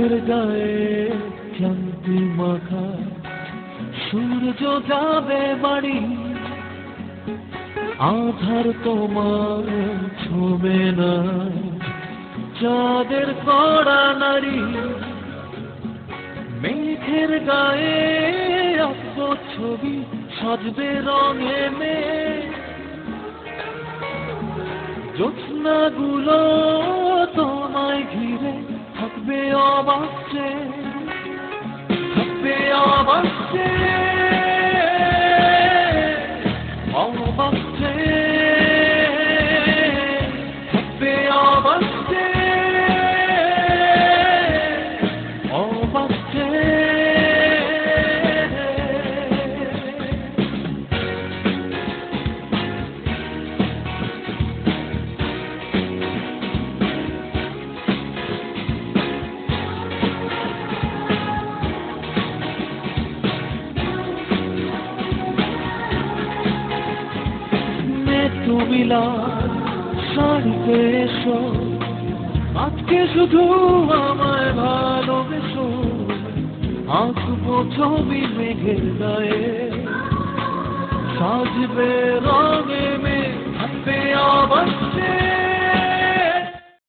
মেঘের গায়ে ক্লান্তি মাখা সূর্য যাবে বাড়ি, আধার তোমার ছবে না চাঁদের কড়া নারী। মেঘের গায়ে আঁকবো ছবি, সাজবে রঙে মেঘ, জ্যোৎস্নাগুলো তোমায় ঘিরে থাকবে অবাক চেয়ে, থাকবে অবাক চেয়ে, অবাক চেয়ে, থাকবে অবাক চেয়ে, অবাক চেয়ে। তুমি লাল শাড়িতে এসো, আজকে শুধু আমায় ভালোবেসো, আঁকবো ছবি মেঘের গায়ে, সাজবে রঙে মেঘ, থাকবে অবাক চেয়ে।